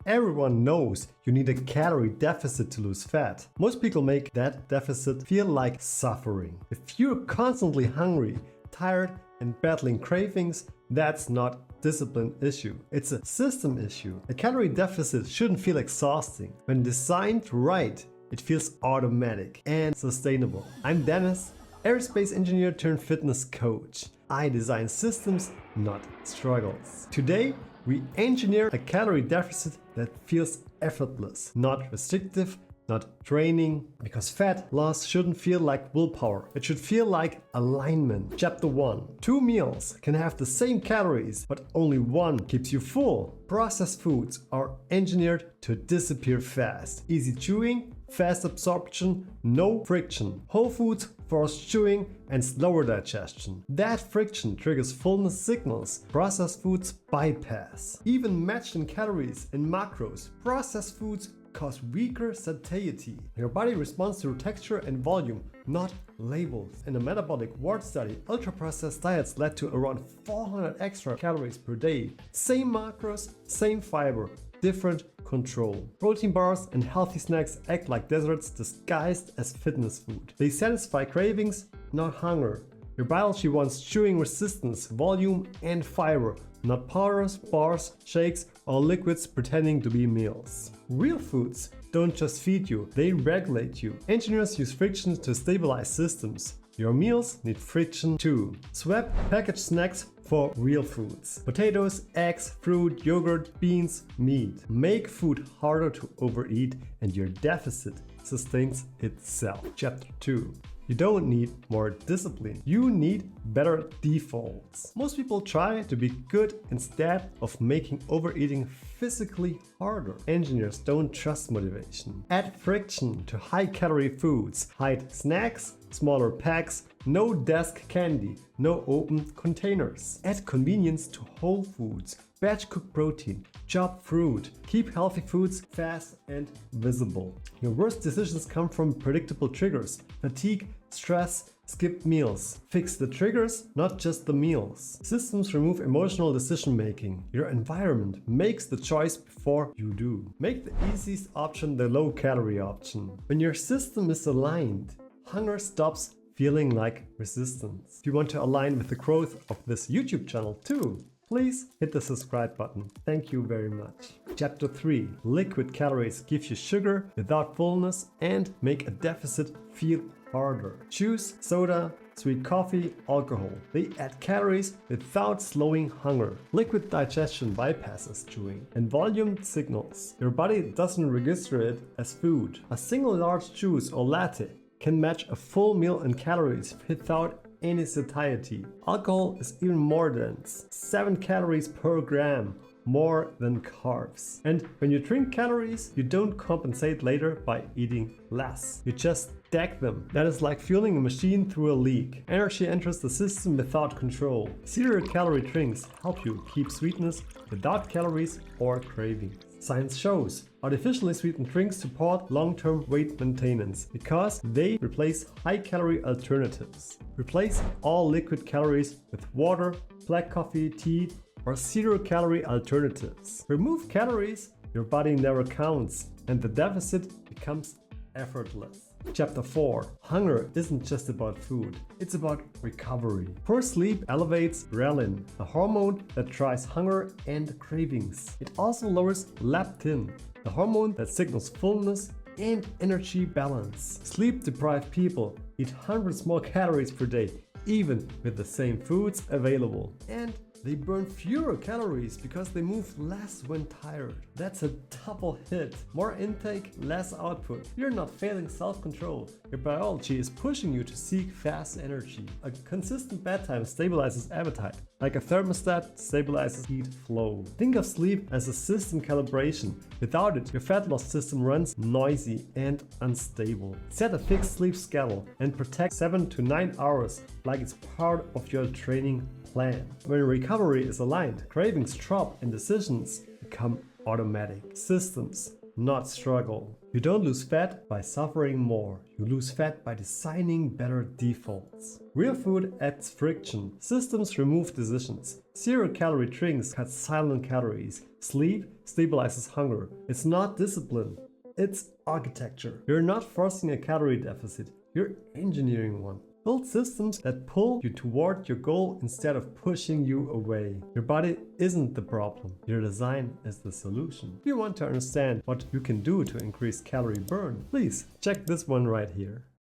Everyone knows you need a calorie deficit to lose fat. Most people make that deficit feel like suffering. If you're constantly hungry, tired, and battling cravings, that's not a discipline issue. It's a system issue. A calorie deficit shouldn't feel exhausting. When designed right, it feels automatic and sustainable. I'm Denis, aerospace engineer turned fitness coach. I design systems, not struggles. Today, we engineer a calorie deficit that feels effortless, not restrictive, not draining, because fat loss shouldn't feel like willpower. It should feel like alignment. Chapter 1. 2 meals can have the same calories, but only one keeps you full. Processed foods are engineered to disappear fast. Easy chewing, fast absorption, no friction. Whole foods force chewing and slower digestion. That friction triggers fullness signals. Processed foods bypass. Even matched in calories and macros, processed foods cause weaker satiety. Your body responds to texture and volume, not labels. In a metabolic ward study, ultra-processed diets led to around 400 extra calories per day. Same macros, same fiber, different control. Protein bars and healthy snacks act like desserts disguised as fitness food. They satisfy cravings, not hunger. Your biology wants chewing resistance, volume, and fiber, not powders, bars, shakes, or liquids pretending to be meals. Real foods don't just feed you, they regulate you. Engineers use friction to stabilize systems. Your meals need friction too. Swap packaged snacks for real foods. Potatoes, eggs, fruit, yogurt, beans, meat. Make food harder to overeat and your deficit sustains itself. Chapter 2. You don't need more discipline. You need better defaults. Most people try to be good instead of making overeating physically harder. Engineers don't trust motivation. Add friction to high-calorie foods. Hide snacks, smaller packs, no desk candy, no open containers. Add convenience to whole foods. Batch cook protein, chop fruit. Keep healthy foods fast and visible. Your worst decisions come from predictable triggers. Fatigue, stress, skipped meals. Fix the triggers, not just the meals. Systems remove emotional decision making. Your environment makes the choice before you do. Make the easiest option the low calorie option. When your system is aligned, hunger stops feeling like resistance. If you want to align with the growth of this YouTube channel too, please hit the subscribe button. Thank you very much. Chapter 3. Liquid calories give you sugar without fullness and make a deficit feel harder. Juice, soda, sweet coffee, alcohol. They add calories without slowing hunger. Liquid digestion bypasses chewing and volume signals. Your body doesn't register it as food. A single large juice or latte can match a full meal in calories without any satiety. Alcohol is even more dense, 7 calories per gram, more than carbs. And when you drink calories, you don't compensate later by eating less. You just stack them. That is like fueling a machine through a leak. Energy enters the system without control. 0-calorie drinks help you keep sweetness without calories or cravings. Science shows artificially sweetened drinks support long-term weight maintenance because they replace high-calorie alternatives. Replace all liquid calories with water, black coffee, tea, or 0-calorie alternatives. Remove calories, your body never counts, and the deficit becomes effortless. Chapter 4. Hunger isn't just about food, it's about recovery. Poor sleep elevates ghrelin, the hormone that drives hunger and cravings. It also lowers leptin, the hormone that signals fullness and energy balance. Sleep-deprived people eat hundreds more calories per day, even with the same foods available. And they burn fewer calories because they move less when tired. That's a double hit. More intake, less output. You're not failing self-control. Your biology is pushing you to seek fast energy. A consistent bedtime stabilizes appetite, like a thermostat stabilizes heat flow. Think of sleep as a system calibration. Without it, your fat loss system runs noisy and unstable. Set a fixed sleep schedule and protect 7 to 9 hours like it's part of your training plan. When recovery is aligned, cravings drop and decisions become automatic. Systems, not struggle. You don't lose fat by suffering more. You lose fat by designing better defaults. Real food adds friction. Systems remove decisions. Zero-calorie drinks cut silent calories. Sleep stabilizes hunger. It's not discipline. It's architecture. You're not forcing a calorie deficit. You're engineering one. Build systems that pull you toward your goal instead of pushing you away. Your body isn't the problem. Your design is the solution. If you want to understand what you can do to increase calorie burn, please check this one right here.